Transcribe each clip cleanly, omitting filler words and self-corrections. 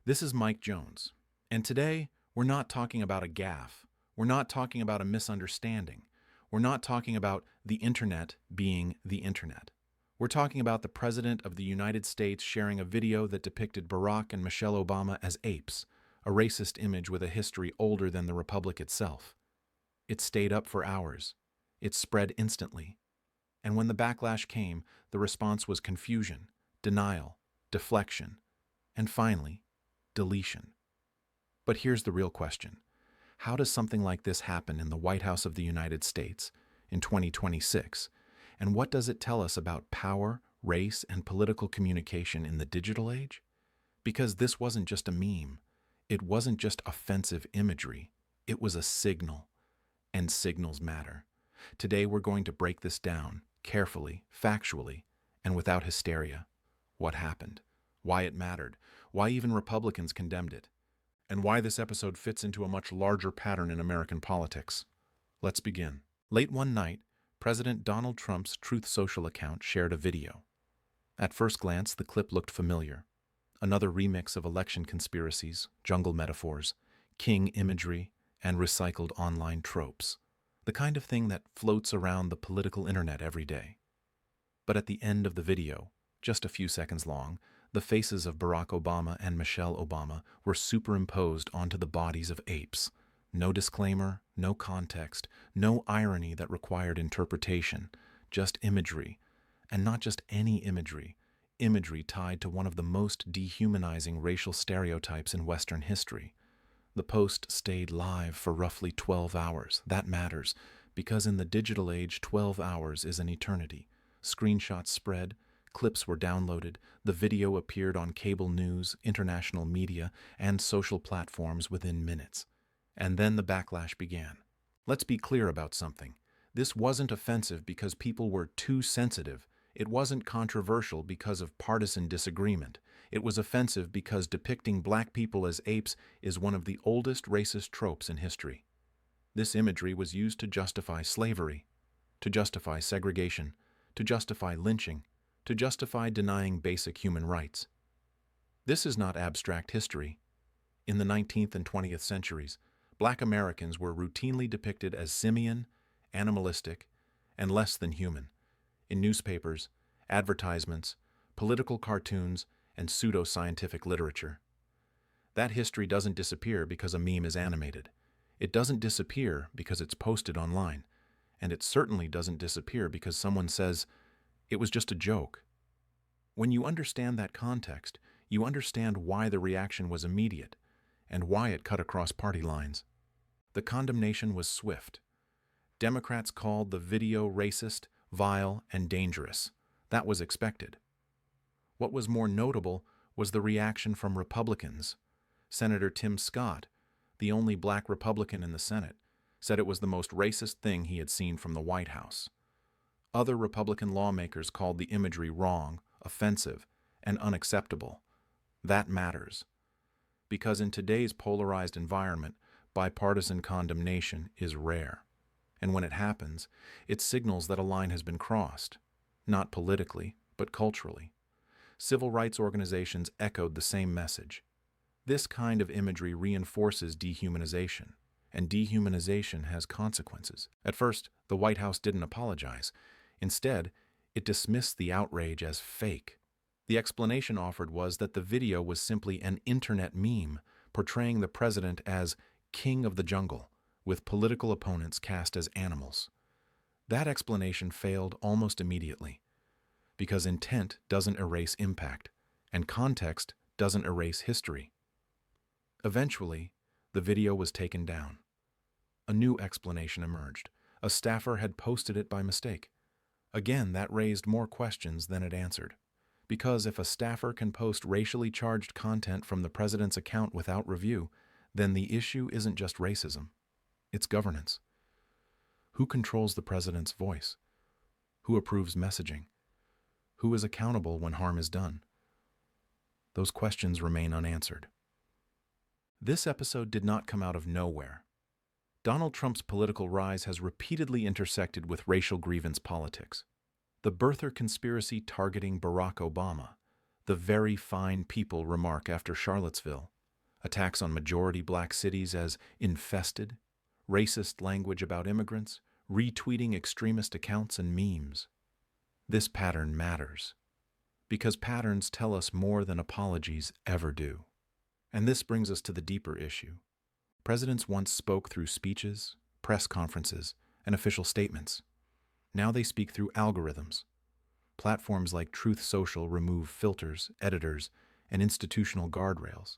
This is Mike Jones, and today we're not talking about a gaffe. We're not talking about a misunderstanding. We're not talking about the internet being the internet. We're talking about the President of the United States sharing a video that depicted Barack and Michelle Obama as apes, a racist image with a history older than the Republic itself. It stayed up for hours. It spread instantly. And when the backlash came, the response was confusion, denial, deflection, and finally, deletion. But here's the real question. How does something like this happen in the White House of the United States in 2026? And what does it tell us about power, race, and political communication in the digital age? Because this wasn't just a meme. It wasn't just offensive imagery. It was a signal. And signals matter. Today we're going to break this down, carefully, factually, and without hysteria. What happened? Why it mattered? Why even Republicans condemned it? And why this episode fits into a much larger pattern in American politics. Let's begin. Late one night, President Donald Trump's Truth Social account shared a video. At first glance, the clip looked familiar. Another remix of election conspiracies, jungle metaphors, king imagery, and recycled online tropes. The kind of thing that floats around the political internet every day. But at the end of the video, just a few seconds long, the faces of Barack Obama and Michelle Obama were superimposed onto the bodies of apes. No disclaimer, no context, no irony that required interpretation, just imagery. And not just any imagery, imagery tied to one of the most dehumanizing racial stereotypes in Western history. The post stayed live for roughly 12 hours. That matters, because in the digital age, 12 hours is an eternity. Screenshots spread, clips were downloaded, the video appeared on cable news, international media, and social platforms within minutes. And then the backlash began. Let's be clear about something. This wasn't offensive because people were too sensitive. It wasn't controversial because of partisan disagreement. It was offensive because depicting black people as apes is one of the oldest racist tropes in history. This imagery was used to justify slavery, to justify segregation, to justify lynching, to justify denying basic human rights. This is not abstract history. In the 19th and 20th centuries, black Americans were routinely depicted as simian, animalistic, and less than human in newspapers, advertisements, political cartoons, and pseudo-scientific literature. That history doesn't disappear because a meme is animated. It doesn't disappear because it's posted online. And it certainly doesn't disappear because someone says, "It was just a joke." When you understand that context, you understand why the reaction was immediate and why it cut across party lines. The condemnation was swift. Democrats called the video racist, vile, and dangerous. That was expected. What was more notable was the reaction from Republicans. Senator Tim Scott, the only black Republican in the Senate, said it was the most racist thing he had seen from the White House. Other Republican lawmakers called the imagery wrong, offensive, and unacceptable. That matters. Because in today's polarized environment, bipartisan condemnation is rare. And when it happens, it signals that a line has been crossed, not politically, but culturally. Civil rights organizations echoed the same message. This kind of imagery reinforces dehumanization, and dehumanization has consequences. At first, the White House didn't apologize. Instead, it dismissed the outrage as fake. The explanation offered was that the video was simply an internet meme portraying the president as king of the jungle, with political opponents cast as animals. That explanation failed almost immediately, because intent doesn't erase impact, and context doesn't erase history. Eventually, the video was taken down. A new explanation emerged. A staffer had posted it by mistake. Again, that raised more questions than it answered. Because if a staffer can post racially charged content from the president's account without review, then the issue isn't just racism. It's governance. Who controls the president's voice? Who approves messaging? Who is accountable when harm is done? Those questions remain unanswered. This episode did not come out of nowhere. Donald Trump's political rise has repeatedly intersected with racial grievance politics. The birther conspiracy targeting Barack Obama, the very fine people remark after Charlottesville, attacks on majority black cities as infested, racist language about immigrants, retweeting extremist accounts and memes. This pattern matters, because patterns tell us more than apologies ever do. And this brings us to the deeper issue. Presidents once spoke through speeches, press conferences, and official statements. Now they speak through algorithms. Platforms like Truth Social remove filters, editors, and institutional guardrails.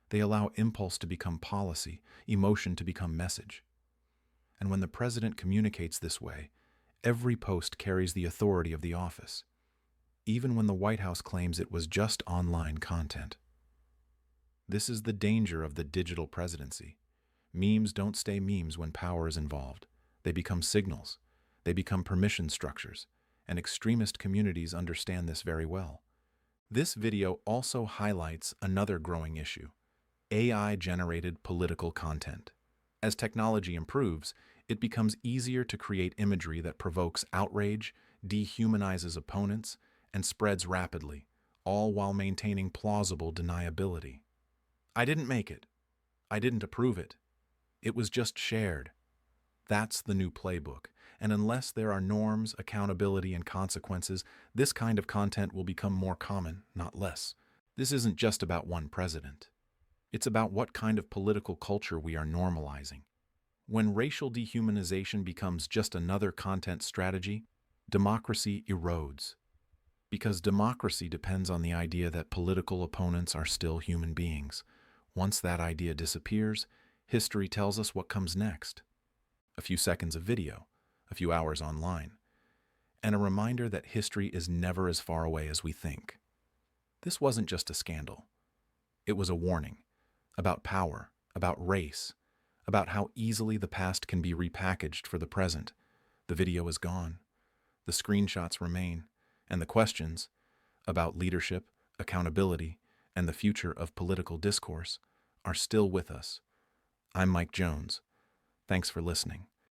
They allow impulse to become policy, emotion to become message. And when the president communicates this way, every post carries the authority of the office, even when the White House claims it was just online content. This is the danger of the digital presidency. Memes don't stay memes when power is involved. They become signals. They become permission structures, and extremist communities understand this very well. This video also highlights another growing issue: AI-generated political content. As technology improves, it becomes easier to create imagery that provokes outrage, dehumanizes opponents, and spreads rapidly, all while maintaining plausible deniability. I didn't make it. I didn't approve it. It was just shared. That's the new playbook. And unless there are norms, accountability, and consequences, this kind of content will become more common, not less. This isn't just about one president. It's about what kind of political culture we are normalizing. When racial dehumanization becomes just another content strategy, democracy erodes. Because democracy depends on the idea that political opponents are still human beings. Once that idea disappears, history tells us what comes next. A few seconds of video, a few hours online, and a reminder that history is never as far away as we think. This wasn't just a scandal. It was a warning about power, about race, about how easily the past can be repackaged for the present. The video is gone. The screenshots remain, and the questions about leadership, accountability, and the future of political discourse are still with us. I'm Mike Jones. Thanks for listening.